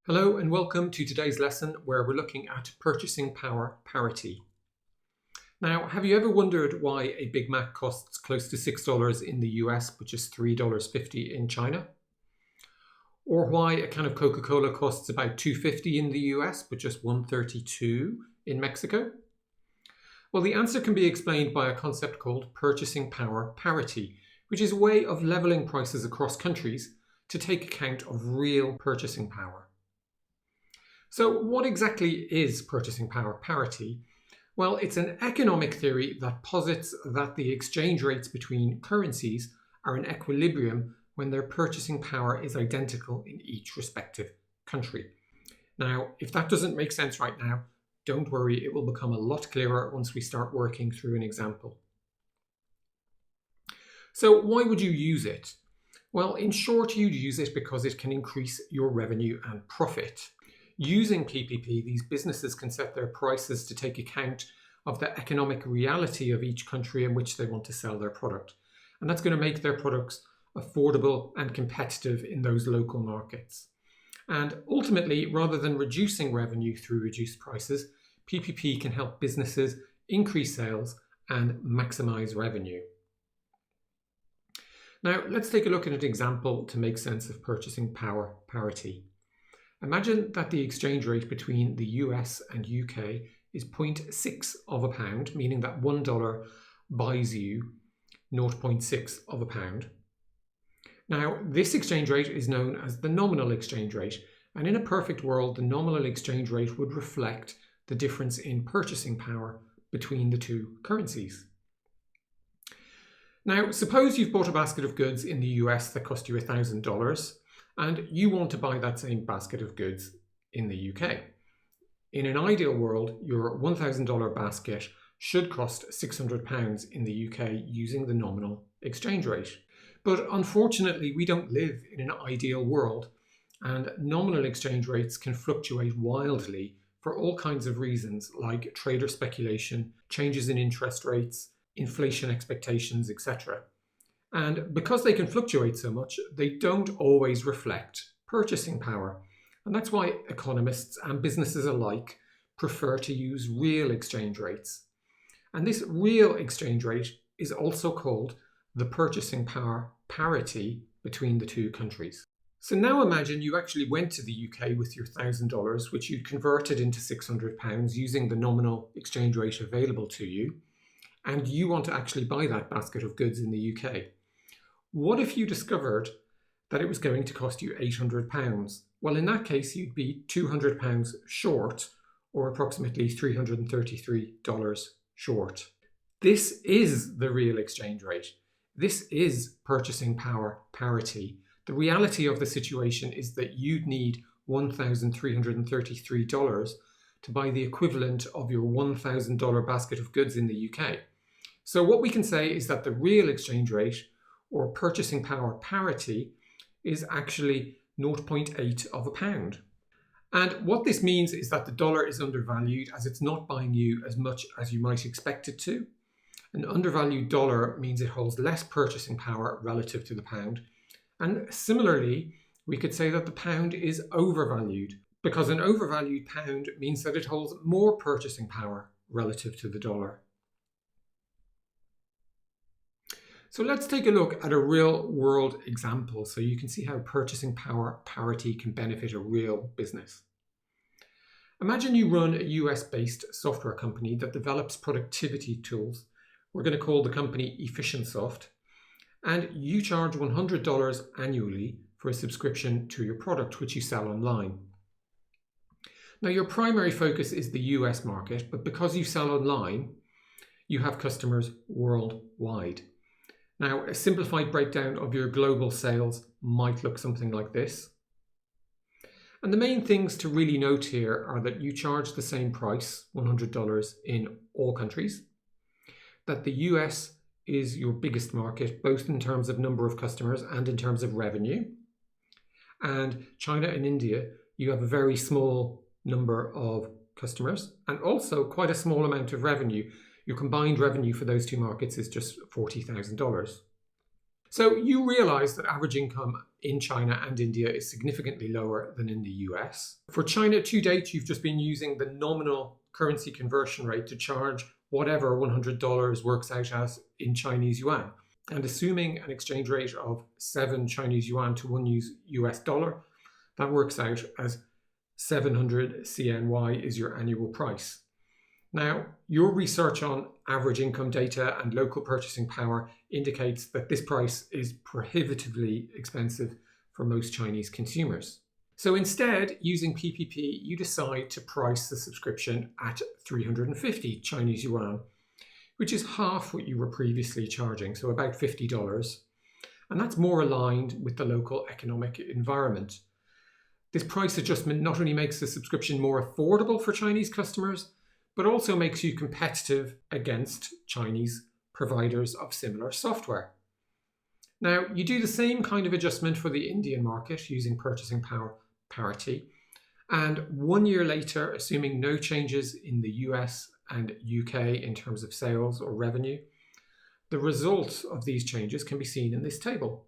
Hello and welcome to today's lesson where we're looking at purchasing power parity. Now, have you ever wondered why a Big Mac costs close to $6 in the US but just $3.50 in China? Or why a can of Coca-Cola costs about $2.50 in the US but just $1.32 in Mexico? Well, the answer can be explained by a concept called purchasing power parity, which is a way of leveling prices across countries to take account of real purchasing power. So what exactly is purchasing power parity? Well, it's an economic theory that posits that the exchange rates between currencies are in equilibrium when their purchasing power is identical in each respective country. Now, if that doesn't make sense right now, don't worry, it will become a lot clearer once we start working through an example. So why would you use it? Well, in short, you'd use it because it can increase your revenue and profit. Using PPP, these businesses can set their prices to take account of the economic reality of each country in which they want to sell their product. And that's going to make their products affordable and competitive in those local markets. And ultimately, rather than reducing revenue through reduced prices, PPP can help businesses increase sales and maximize revenue. Now, let's take a look at an example to make sense of purchasing power parity. Imagine that the exchange rate between the US and UK is 0.6 of a pound, meaning that $1 buys you 0.6 of a pound. Now, this exchange rate is known as the nominal exchange rate, and in a perfect world, the nominal exchange rate would reflect the difference in purchasing power between the two currencies. Now, suppose you've bought a basket of goods in the US that cost you $1,000, and you want to buy that same basket of goods in the UK. In an ideal world, your $1,000 basket should cost £600 in the UK using the nominal exchange rate. But unfortunately, we don't live in an ideal world, and nominal exchange rates can fluctuate wildly for all kinds of reasons like trader speculation, changes in interest rates, inflation expectations, etc. And because they can fluctuate so much, they don't always reflect purchasing power. And that's why economists and businesses alike prefer to use real exchange rates. And this real exchange rate is also called the purchasing power parity between the two countries. So now imagine you actually went to the UK with your $1,000, which you'd converted into £600 using the nominal exchange rate available to you, and you want to actually buy that basket of goods in the UK. What if you discovered that it was going to cost you £800? Well, in that case, you'd be £200 short, or approximately $333 short. This is the real exchange rate. This is purchasing power parity. The reality of the situation is that you'd need $1,333 to buy the equivalent of your $1,000 basket of goods in the UK. So what we can say is that the real exchange rate, or purchasing power parity, is actually 0.8 of a pound. And what this means is that the dollar is undervalued as it's not buying you as much as you might expect it to. An undervalued dollar means it holds less purchasing power relative to the pound. And similarly, we could say that the pound is overvalued because an overvalued pound means that it holds more purchasing power relative to the dollar. So let's take a look at a real world example so you can see how purchasing power parity can benefit a real business. Imagine you run a US-based software company that develops productivity tools. We're going to call the company EfficientSoft, and you charge $100 annually for a subscription to your product, which you sell online. Now, your primary focus is the US market, but because you sell online, you have customers worldwide. Now, a simplified breakdown of your global sales might look something like this. And the main things to really note here are that you charge the same price, $100 in all countries, that the US is your biggest market, both in terms of number of customers and in terms of revenue. And China and India, you have a very small number of customers and also quite a small amount of revenue. Your combined revenue for those two markets is just $40,000. So you realize that average income in China and India is significantly lower than in the US. For China to date, you've just been using the nominal currency conversion rate to charge whatever $100 works out as in Chinese yuan. And assuming an exchange rate of 7 Chinese yuan to 1 US dollar, that works out as 700 CNY is your annual price. Now, your research on average income data and local purchasing power indicates that this price is prohibitively expensive for most Chinese consumers. So instead, using PPP, you decide to price the subscription at 350 Chinese yuan, which is half what you were previously charging, so about $50. And that's more aligned with the local economic environment. This price adjustment not only makes the subscription more affordable for Chinese customers, but also makes you competitive against Chinese providers of similar software. Now, you do the same kind of adjustment for the Indian market using purchasing power parity. And 1 year later, assuming no changes in the US and UK in terms of sales or revenue, the result of these changes can be seen in this table.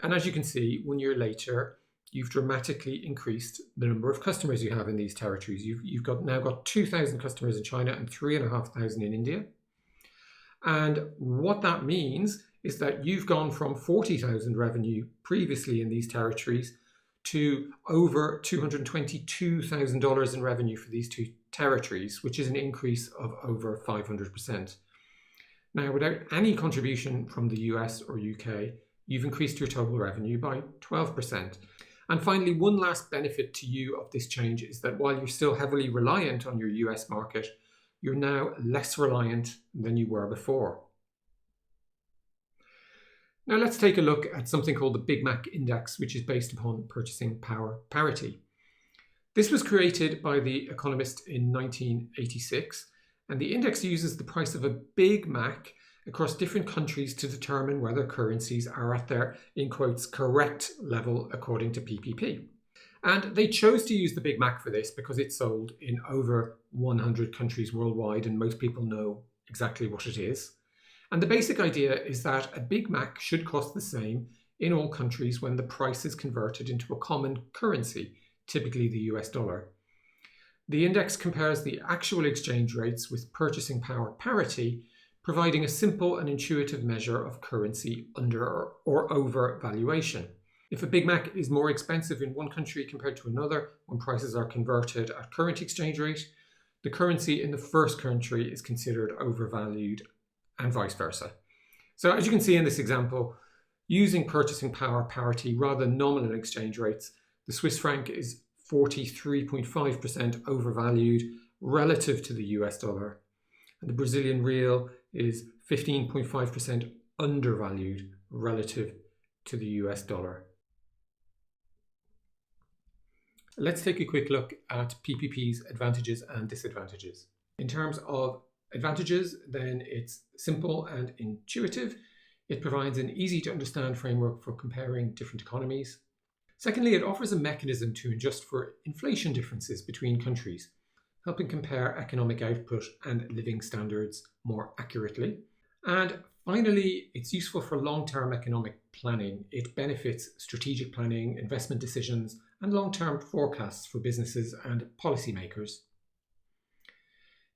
And as you can see, 1 year later, you've dramatically increased the number of customers you have in these territories. You've now got 2,000 customers in China and 3,500 in India. And what that means is that you've gone from 40,000 revenue previously in these territories to over $222,000 in revenue for these two territories, which is an increase of over 500%. Now, without any contribution from the US or UK, you've increased your total revenue by 12%. And finally, one last benefit to you of this change is that while you're still heavily reliant on your US market, you're now less reliant than you were before. Now let's take a look at something called the Big Mac Index, which is based upon purchasing power parity. This was created by the economist in 1986, and the index uses the price of a Big Mac across different countries to determine whether currencies are at their, in quotes, correct level according to PPP. And they chose to use the Big Mac for this because it's sold in over 100 countries worldwide and most people know exactly what it is. And the basic idea is that a Big Mac should cost the same in all countries when the price is converted into a common currency, typically the US dollar. The index compares the actual exchange rates with purchasing power parity, providing a simple and intuitive measure of currency under or over valuation. If a Big Mac is more expensive in one country compared to another when prices are converted at current exchange rate, the currency in the first country is considered overvalued and vice versa. So as you can see in this example, using purchasing power parity rather than nominal exchange rates, the Swiss franc is 43.5% overvalued relative to the US dollar, and the Brazilian real is 15.5% undervalued relative to the US dollar. Let's take a quick look at PPP's advantages and disadvantages. In terms of advantages, then it's simple and intuitive. It provides an easy to understand framework for comparing different economies. Secondly, it offers a mechanism to adjust for inflation differences between countries, helping compare economic output and living standards more accurately. And finally, it's useful for long-term economic planning. It benefits strategic planning, investment decisions, and long-term forecasts for businesses and policymakers.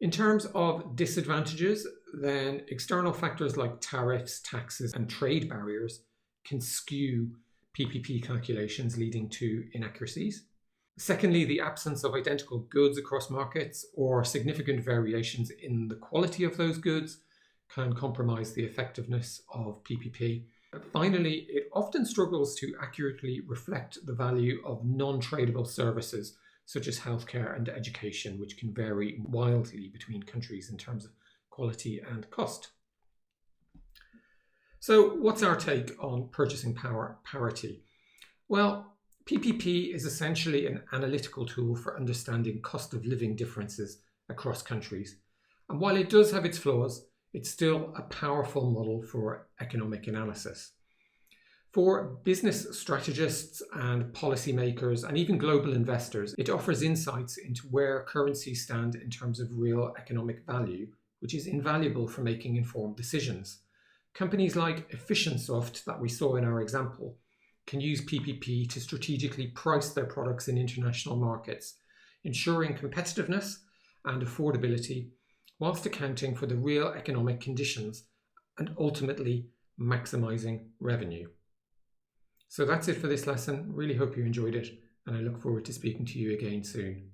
In terms of disadvantages, then external factors like tariffs, taxes, and trade barriers can skew PPP calculations, leading to inaccuracies. Secondly, the absence of identical goods across markets or significant variations in the quality of those goods can compromise the effectiveness of PPP. Finally, it often struggles to accurately reflect the value of non-tradable services such as healthcare and education, which can vary wildly between countries in terms of quality and cost. So what's our take on purchasing power parity? Well, PPP is essentially an analytical tool for understanding cost of living differences across countries. And while it does have its flaws, it's still a powerful model for economic analysis. For business strategists and policymakers and even global investors, it offers insights into where currencies stand in terms of real economic value, which is invaluable for making informed decisions. Companies like Efficientsoft that we saw in our example can use PPP to strategically price their products in international markets, ensuring competitiveness and affordability whilst accounting for the real economic conditions and ultimately maximizing revenue. So that's it for this lesson. Really hope you enjoyed it, and I look forward to speaking to you again soon.